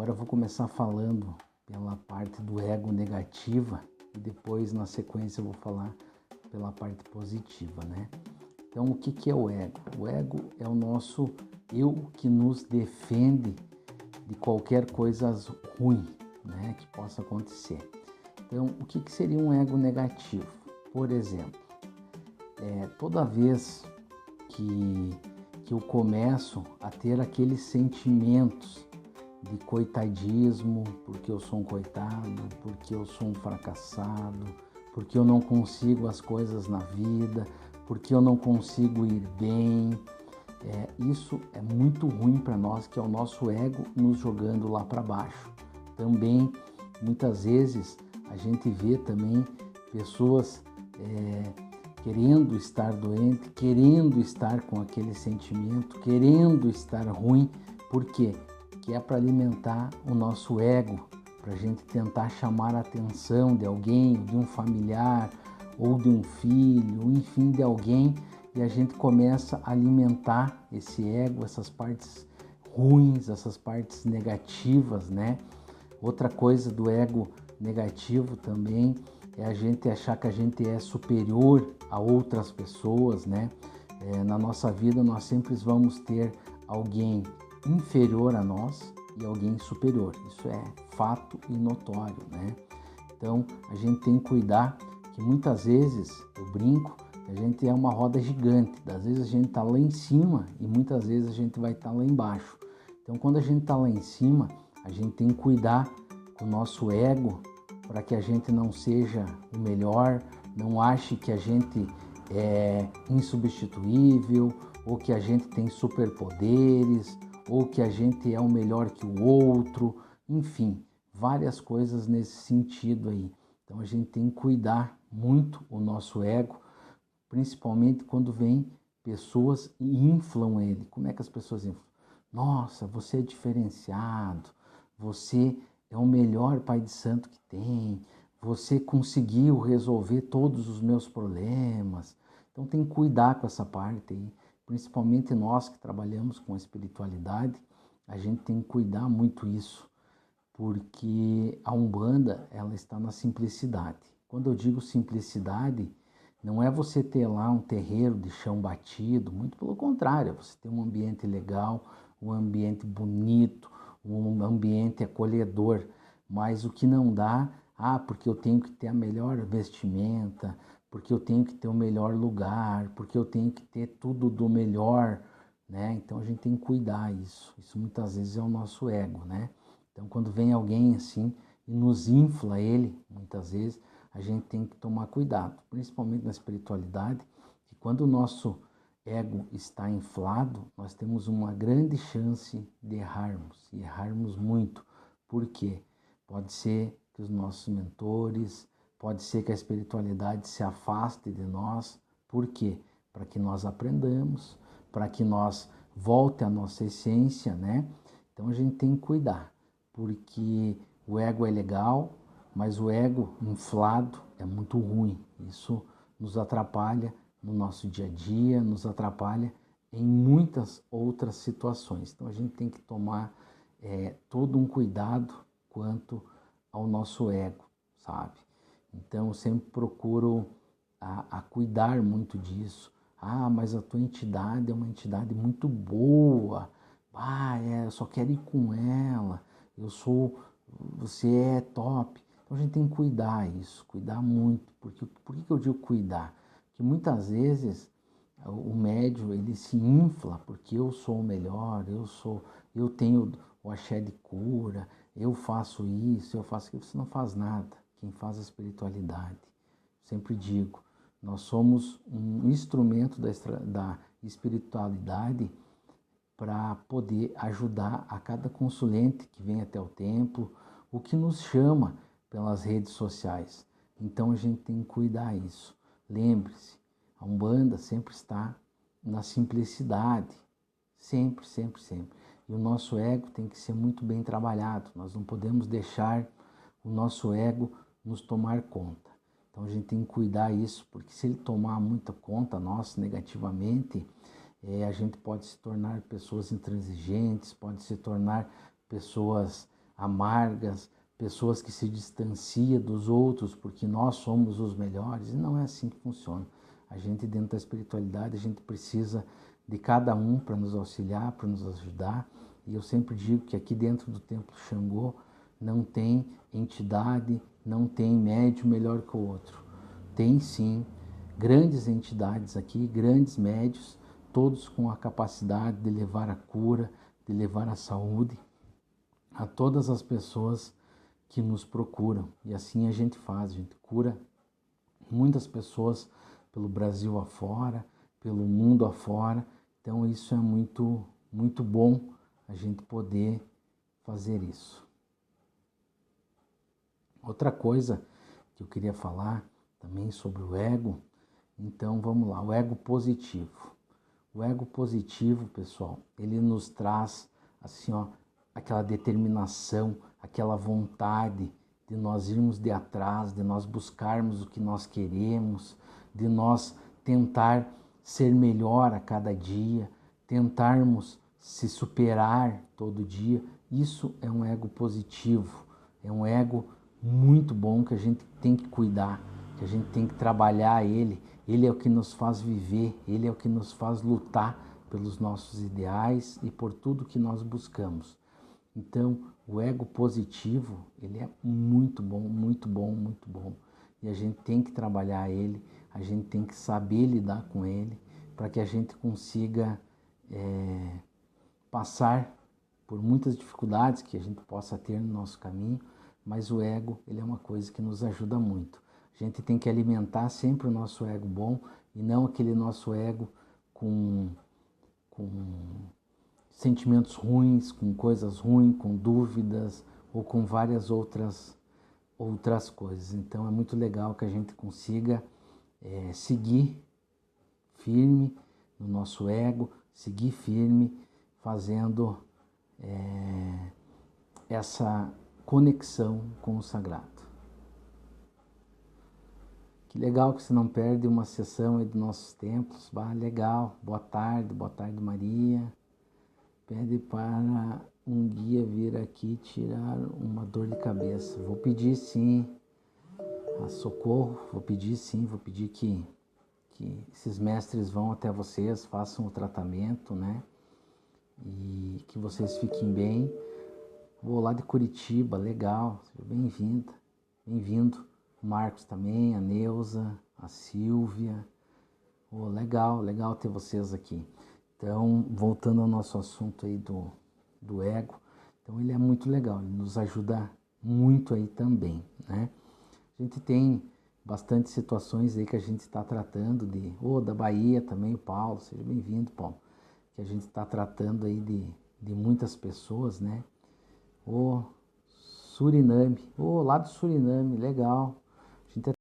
Agora eu vou começar falando pela parte do ego negativa e depois, na sequência, eu vou falar pela parte positiva, né? Então, o que é o ego? O ego é o nosso eu que nos defende de qualquer coisa ruim, né, que possa acontecer. Então, o que seria um ego negativo? Por exemplo, toda vez que eu começo a ter aqueles sentimentos de coitadismo, porque eu sou um coitado, porque eu sou um fracassado, porque eu não consigo as coisas na vida, porque eu não consigo ir bem. Isso é muito ruim para nós, que é o nosso ego nos jogando lá para baixo. Também, muitas vezes, a gente vê também pessoas querendo estar doente, querendo estar com aquele sentimento, querendo estar ruim. Por quê? Que é para alimentar o nosso ego, para a gente tentar chamar a atenção de alguém, de um familiar, ou de um filho, enfim, de alguém, e a gente começa a alimentar esse ego, essas partes ruins, essas partes negativas, né? Outra coisa do ego negativo também é a gente achar que a gente é superior a outras pessoas, né? Na nossa vida nós sempre vamos ter alguém inferior a nós e alguém superior. Isso é fato e notório, né? Então a gente tem que cuidar que muitas vezes, eu brinco, a gente é uma roda gigante. Às vezes a gente está lá em cima e muitas vezes a gente vai estar lá embaixo. Então quando a gente está lá em cima, a gente tem que cuidar com o nosso ego para que a gente não seja o melhor, não ache que a gente é insubstituível, ou que a gente tem superpoderes, ou que a gente é o melhor que o outro, enfim, várias coisas nesse sentido aí. Então a gente tem que cuidar muito o nosso ego, principalmente quando vem pessoas e inflam ele. Como é que as pessoas inflam? Nossa, você é diferenciado, você é o melhor pai de santo que tem, você conseguiu resolver todos os meus problemas. Então tem que cuidar com essa parte aí, principalmente nós que trabalhamos com a espiritualidade, a gente tem que cuidar muito isso, porque a Umbanda, ela está na simplicidade. Quando eu digo simplicidade, não é você ter lá um terreiro de chão batido, muito pelo contrário, é você ter um ambiente legal, um ambiente bonito, um ambiente acolhedor, mas o que não dá, porque eu tenho que ter a melhor vestimenta, porque eu tenho que ter o melhor lugar, porque eu tenho que ter tudo do melhor, né? Então a gente tem que cuidar isso. Isso muitas vezes é o nosso ego, né? Então quando vem alguém assim e nos infla ele, muitas vezes, a gente tem que tomar cuidado, principalmente na espiritualidade, que quando o nosso ego está inflado, nós temos uma grande chance de errarmos, e errarmos muito. Por quê? Pode ser que os nossos mentores, pode ser que a espiritualidade se afaste de nós. Por quê? Para que nós aprendamos, para que nós volte à nossa essência, né? Então a gente tem que cuidar, porque o ego é legal, mas o ego inflado é muito ruim. Isso nos atrapalha no nosso dia a dia, nos atrapalha em muitas outras situações. Então a gente tem que tomar todo um cuidado quanto ao nosso ego, sabe? Então eu sempre procuro a cuidar muito disso. Mas a tua entidade é uma entidade muito boa. Eu só quero ir com ela. Você é top. Então a gente tem que cuidar isso, cuidar muito. Por que eu digo cuidar? Porque muitas vezes o médium ele se infla porque eu sou o melhor, eu tenho o axé de cura, eu faço isso, eu faço aquilo. Você não faz nada. Quem faz a espiritualidade. Sempre digo, nós somos um instrumento da espiritualidade para poder ajudar a cada consulente que vem até o templo, o que nos chama pelas redes sociais. Então a gente tem que cuidar isso. Lembre-se, a Umbanda sempre está na simplicidade, sempre, sempre, sempre. E o nosso ego tem que ser muito bem trabalhado. Nós não podemos deixar o nosso ego nos tomar conta. Então a gente tem que cuidar isso, porque se ele tomar muita conta nossa negativamente, a gente pode se tornar pessoas intransigentes, pode se tornar pessoas amargas, pessoas que se distanciam dos outros porque nós somos os melhores, e não é assim que funciona. A gente, dentro da espiritualidade, a gente precisa de cada um para nos auxiliar, para nos ajudar, e eu sempre digo que aqui dentro do Templo Xangô não tem entidade, não tem médium melhor que o outro. Tem sim grandes entidades aqui, grandes médios, todos com a capacidade de levar a cura, de levar a saúde a todas as pessoas que nos procuram. E assim a gente faz, a gente cura muitas pessoas pelo Brasil afora, pelo mundo afora. Então isso é muito, muito bom a gente poder fazer isso. Outra coisa que eu queria falar também sobre o ego, então vamos lá, o ego positivo. O ego positivo, pessoal, ele nos traz assim, ó, aquela determinação, aquela vontade de nós irmos de atrás, de nós buscarmos o que nós queremos, de nós tentar ser melhor a cada dia, tentarmos se superar todo dia. Isso é um ego positivo, é um ego muito bom que a gente tem que cuidar, que a gente tem que trabalhar ele. Ele é o que nos faz viver, ele é o que nos faz lutar pelos nossos ideais e por tudo que nós buscamos. Então, o ego positivo, ele é muito bom, muito bom, muito bom. E a gente tem que trabalhar ele, a gente tem que saber lidar com ele, para que a gente consiga passar por muitas dificuldades que a gente possa ter no nosso caminho, mas o ego, ele é uma coisa que nos ajuda muito. A gente tem que alimentar sempre o nosso ego bom e não aquele nosso ego com sentimentos ruins, com coisas ruins, com dúvidas ou com várias outras coisas. Então é muito legal que a gente consiga seguir firme no nosso ego, seguir firme fazendo essa conexão com o sagrado. Que legal que você não perde uma sessão aí dos nossos templos. Bah, legal. Boa tarde Maria. Pede para um guia vir aqui tirar uma dor de cabeça. Vou pedir sim, socorro, vou pedir sim, vou pedir que esses mestres vão até vocês, façam o tratamento, né? E que vocês fiquem bem. Vou lá de Curitiba, legal, seja bem-vinda, bem-vindo. O Marcos também, a Neuza, a Silvia. Oh, legal, legal ter vocês aqui. Então, voltando ao nosso assunto aí do ego, então ele é muito legal, ele nos ajuda muito aí também, né? A gente tem bastante situações aí que a gente está tratando da Bahia também, o Paulo, seja bem-vindo, Paulo, que a gente está tratando aí de muitas pessoas, né? Suriname, lá do Suriname, legal. A gente